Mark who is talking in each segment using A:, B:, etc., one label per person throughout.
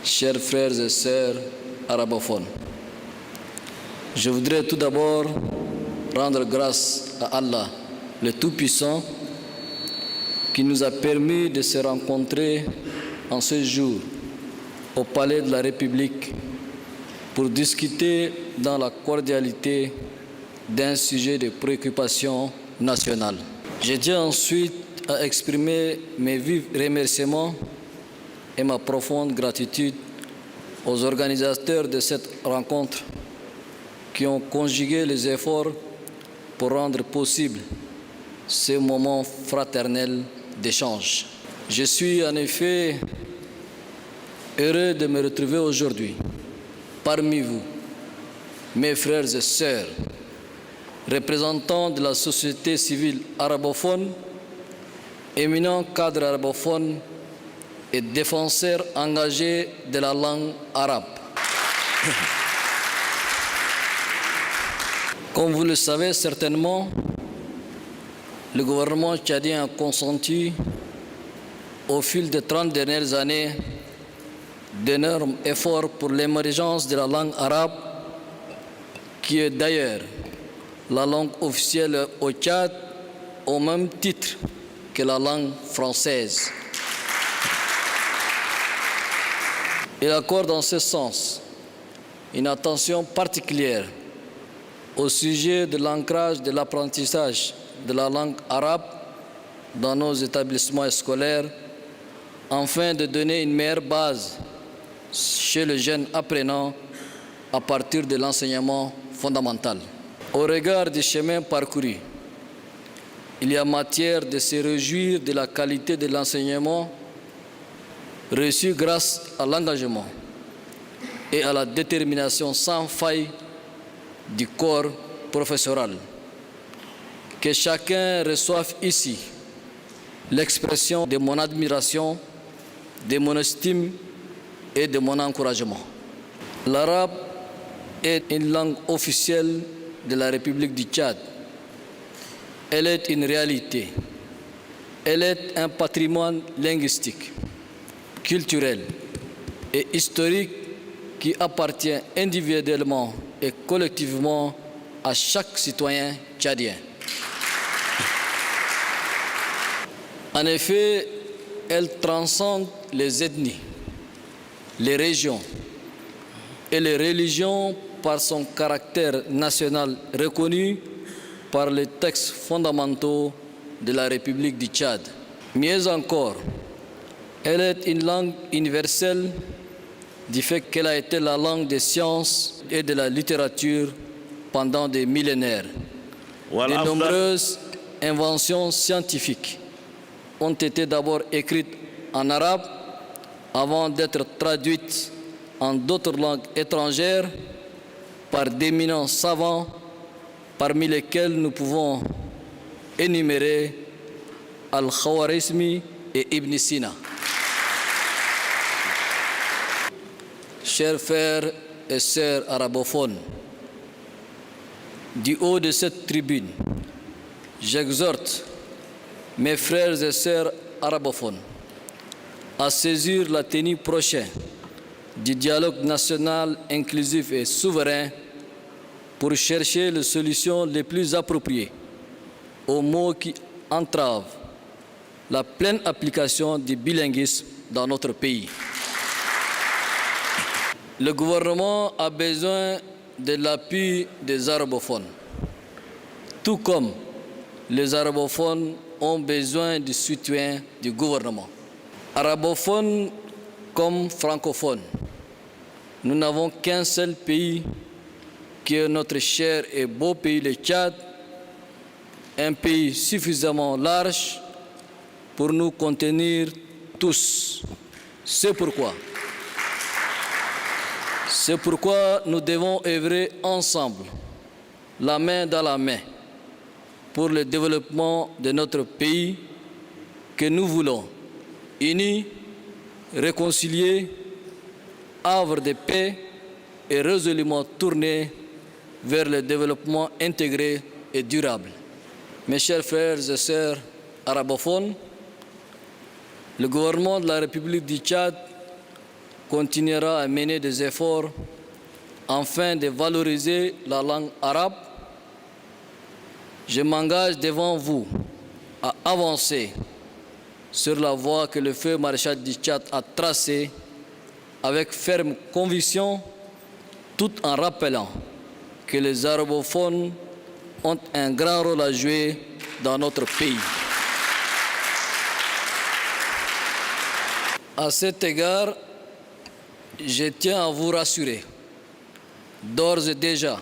A: chers frères et sœurs arabophones. Je voudrais tout d'abord rendre grâce à Allah, le Tout-Puissant, qui nous a permis de se rencontrer en ce jour au Palais de la République pour discuter dans la cordialité d'un sujet de préoccupation nationale. Je tiens ensuite à exprimer mes vifs remerciements et ma profonde gratitude aux organisateurs de cette rencontre qui ont conjugué les efforts pour rendre possible ce moment fraternel d'échange. Je suis en effet heureux de me retrouver aujourd'hui parmi vous, mes frères et sœurs, représentants de la société civile arabophone, éminents cadres arabophones et défenseurs engagés de la langue arabe. Comme vous le savez certainement, le gouvernement tchadien a consenti au fil des 30 dernières années d'énormes efforts pour l'émergence de la langue arabe, qui est d'ailleurs la langue officielle au Tchad au même titre que la langue française. Il accorde en ce sens une attention particulière au sujet de l'ancrage de l'apprentissage de la langue arabe dans nos établissements scolaires, afin de donner une meilleure base chez le jeune apprenant à partir de l'enseignement fondamental. Au regard du chemin parcouru, il y a matière de se réjouir de la qualité de l'enseignement reçu grâce à l'engagement et à la détermination sans faille du corps professoral. Que chacun reçoive ici l'expression de mon admiration, de mon estime et de mon encouragement. L'arabe est une langue officielle de la République du Tchad. Elle est une réalité. Elle est un patrimoine linguistique, culturel et historique qui appartient individuellement et collectivement à chaque citoyen tchadien. En effet, elle transcende les ethnies, les régions et les religions par son caractère national reconnu par les textes fondamentaux de la République du Tchad. Mieux encore, elle est une langue universelle du fait qu'elle a été la langue des sciences et de la littérature pendant des millénaires. De nombreuses inventions scientifiques ont été d'abord écrites en arabe avant d'être traduites en d'autres langues étrangères par d'éminents savants, parmi lesquels nous pouvons énumérer Al-Khawarizmi et Ibn Sina. Chers frères et sœurs arabophones, du haut de cette tribune, j'exhorte mes frères et sœurs arabophones à saisir la tenue prochaine du dialogue national inclusif et souverain pour chercher les solutions les plus appropriées aux maux qui entravent la pleine application du bilinguisme dans notre pays. Le gouvernement a besoin de l'appui des arabophones, tout comme les arabophones ont besoin du soutien du gouvernement. Arabophones comme francophones, nous n'avons qu'un seul pays qui est notre cher et beau pays, le Tchad, un pays suffisamment large pour nous contenir tous. C'est pourquoi nous devons œuvrer ensemble, la main dans la main, pour le développement de notre pays que nous voulons, unis, réconciliés, havre de paix et résolument tournés vers le développement intégré et durable. Mes chers frères et sœurs arabophones, le gouvernement de la République du Tchad continuera à mener des efforts afin de valoriser la langue arabe. Je m'engage devant vous à avancer sur la voie que le feu maréchal du Tchad a tracée avec ferme conviction, tout en rappelant que les arabophones ont un grand rôle à jouer dans notre pays. À cet égard, je tiens à vous rassurer, d'ores et déjà,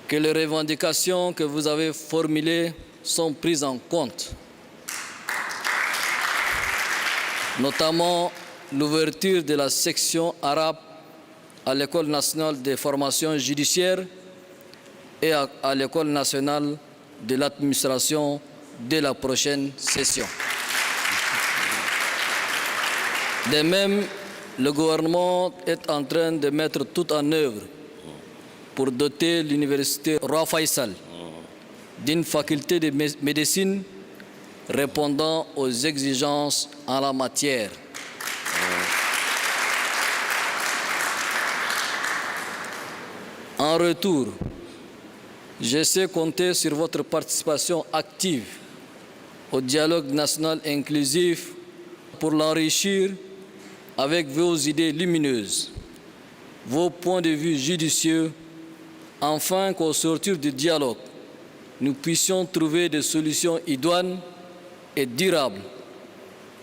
A: que les revendications que vous avez formulées sont prises en compte, notamment l'ouverture de la section arabe à l'École nationale de formation judiciaire et à l'École nationale de l'administration dès la prochaine session. De même, le gouvernement est en train de mettre tout en œuvre pour doter l'université Roi Faisal d'une faculté de médecine répondant aux exigences en la matière. En retour, je sais compter sur votre participation active au dialogue national inclusif pour l'enrichir avec vos idées lumineuses, vos points de vue judicieux, afin qu'au sortir du dialogue, nous puissions trouver des solutions idoines et durables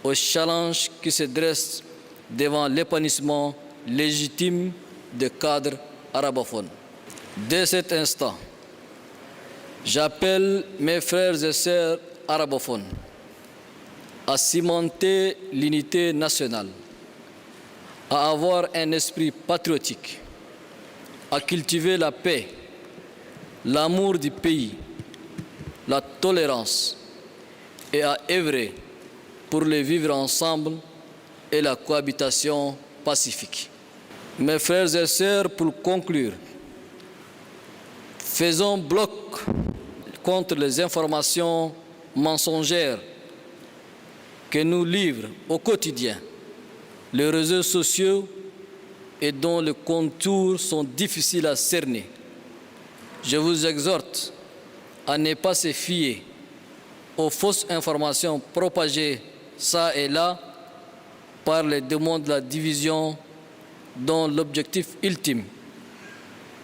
A: aux challenges qui se dressent devant l'épanouissement légitime des cadres arabophones. Dès cet instant, j'appelle mes frères et sœurs arabophones à cimenter l'unité nationale, à avoir un esprit patriotique, à cultiver la paix, l'amour du pays, la tolérance et à œuvrer pour le vivre ensemble et la cohabitation pacifique. Mes frères et sœurs, pour conclure, faisons bloc contre les informations mensongères que nous livrent au quotidien les réseaux sociaux et dont les contours sont difficiles à cerner. Je vous exhorte à ne pas se fier aux fausses informations propagées ça et là par les démons de la division dont l'objectif ultime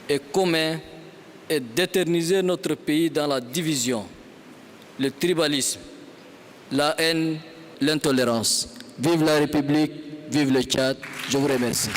A: est commun et d'éterniser notre pays dans la division, le tribalisme, la haine, l'intolérance. Vive la République, vive le Tchad. Je vous remercie.